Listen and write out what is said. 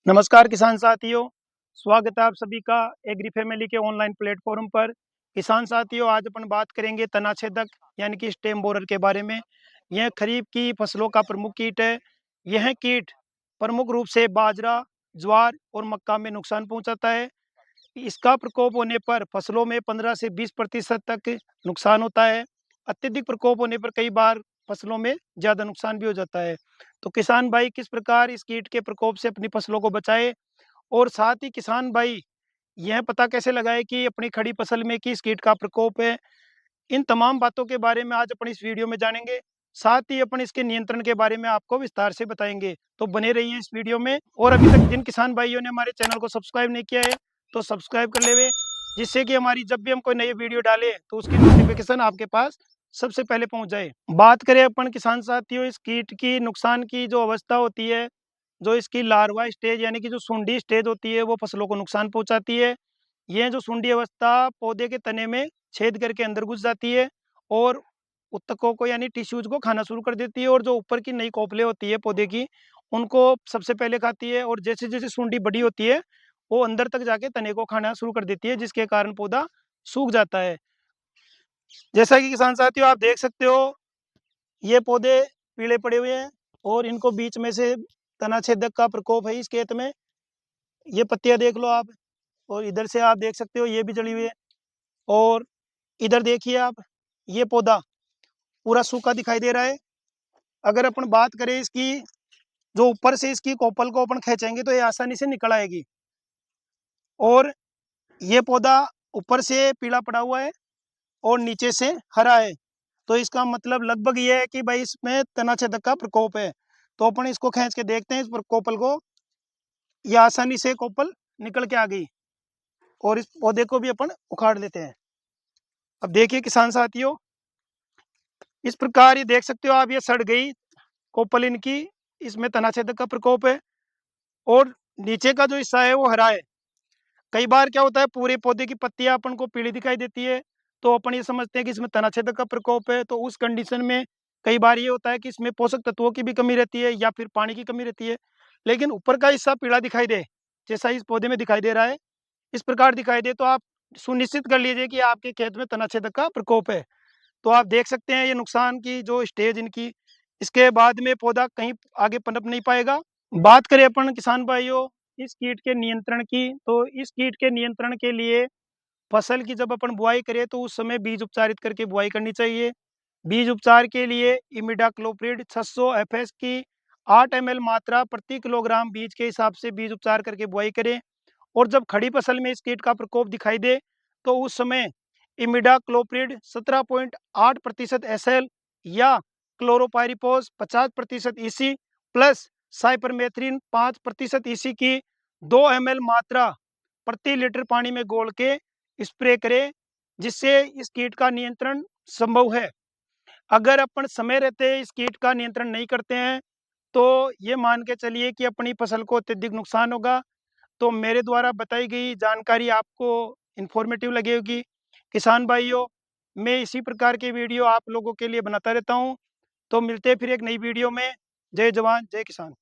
नमस्कार किसान साथियों, स्वागत है आप सभी का एग्री फैमिली के ऑनलाइन प्लेटफॉर्म पर। किसान साथियों, आज अपन बात करेंगे तनाछेदक यानी कि स्टेम बोरर के बारे में। यह खरीफ की फसलों का प्रमुख कीट है। यह कीट प्रमुख रूप से बाजरा, ज्वार और मक्का में नुकसान पहुंचाता है। इसका प्रकोप होने पर फसलों में 15 से 20% तक नुकसान होता है। अत्यधिक प्रकोप होने पर कई बार फसलों में ज़्यादा नुकसान भी हो जाता है। तो किसान भाई किस प्रकार इस कीट के प्रकोप से अपनी फसलों को बचाए, और साथ ही किसान भाई यह पता कैसे लगाए कि अपनी खड़ी फसल में किस कीट का प्रकोप है। इन तमाम बातों के बारे में आज अपन इस वीडियो में जानेंगे। साथ ही अपन इसके नियंत्रण के बारे में आपको विस्तार से बताएंगे, तो बने रहिए इस वीडियो में। और अभी तक जिन किसान भाइयों ने हमारे चैनल को सब्सक्राइब नहीं किया है तो सब्सक्राइब कर लेवे, जिससे कि हमारी जब भी हम कोई नई वीडियो डालें तो उसकी नोटिफिकेशन आपके पास सबसे पहले पहुंच जाए। बात करें अपन किसान साथियों इस कीट की नुकसान की जो अवस्था होती है, जो इसकी लार्वा स्टेज यानी कि जो सूंडी स्टेज होती है वो फसलों को नुकसान पहुंचाती है। यह जो सूंडी अवस्था पौधे के तने में छेद करके अंदर घुस जाती है और उत्तकों को यानी टिश्यूज को खाना शुरू कर देती है, और जो ऊपर की नई कोपले होती है पौधे की उनको सबसे पहले खाती है। और जैसे जैसे सूंडी बड़ी होती है वो अंदर तक जाके तने को खाना शुरू कर देती है, जिसके कारण पौधा सूख जाता है। जैसा कि किसान साथियों आप देख सकते हो, ये पौधे पीले पड़े हुए हैं और इनको बीच में से तना छेदक का प्रकोप है इस खेत में। ये पत्तियां देख लो आप, और इधर से आप देख सकते हो ये भी जली हुई है। और इधर देखिए आप, ये पौधा पूरा सूखा दिखाई दे रहा है। अगर अपन बात करें इसकी, जो ऊपर से इसकी कोपल को अपन खींचेंगे तो ये आसानी से निकल आएगी। और ये पौधा ऊपर से पीला पड़ा हुआ है और नीचे से हरा है, तो इसका मतलब लगभग ये है कि भाई इसमें तनाछेदक का प्रकोप है। तो अपन इसको खींच के देखते हैं इस कोपल को। ये आसानी से कोपल निकल के आ गई और इस पौधे को भी अपन उखाड़ लेते हैं। अब देखिए किसान साथियों, इस प्रकार ये देख सकते हो आप, ये सड़ गई कोपल इनकी। इसमें तनाछेदक का प्रकोप है और नीचे का जो हिस्सा है वो हरा है। कई बार क्या होता है, पूरे पौधे की पत्तियां अपन को पीली दिखाई देती है तो अपन ये समझते हैं कि इसमें तनाछेदक का प्रकोप है। तो उस कंडीशन में कई बार ये होता है कि इसमें पोषक तत्वों की भी कमी रहती है या फिर पानी की कमी रहती है। लेकिन ऊपर का हिस्सा पीला दिखाई दे, जैसा इस पौधे में दिखाई दे रहा है, इस प्रकार दिखाई दे, तो आप सुनिश्चित कर लीजिए कि आपके खेत में तनाछेदक का प्रकोप है। तो आप देख सकते हैं ये नुकसान की जो स्टेज इनकी, इसके बाद में पौधा कहीं आगे पनप नहीं पाएगा। बात करें अपन किसान भाइयों इस कीट के नियंत्रण की, तो इस कीट के नियंत्रण के लिए फसल की जब अपन बुआई करें तो उस समय बीज उपचारित करके बुआई करनी चाहिए। बीज उपचार के लिए इमिडाक्लोप्रिड 600 एफएस की 8 ml मात्रा प्रति किलोग्राम बीज के हिसाब से बीज उपचार करके बुआई करें। और जब खड़ी फसल में इस कीट का प्रकोप दिखाई दे तो उस समय इमिडाक्लोप्रिड 17.8% एसएल या क्लोरोपाइरिपोस 50% ईसी प्लस साइपरमेथ्रिन 5% ईसी की 2 ml मात्रा प्रति लीटर पानी में घोल के स्प्रे करें, जिससे इस कीट का नियंत्रण संभव है। अगर अपन समय रहते इस कीट का नियंत्रण नहीं करते हैं तो ये मान के चलिए कि अपनी फसल को अत्यधिक नुकसान होगा। तो मेरे द्वारा बताई गई जानकारी आपको इन्फॉर्मेटिव लगी होगी। किसान भाइयों, मैं इसी प्रकार के वीडियो आप लोगों के लिए बनाता रहता हूँ। तो मिलते हैं फिर एक नई वीडियो में। जय जवान जय किसान।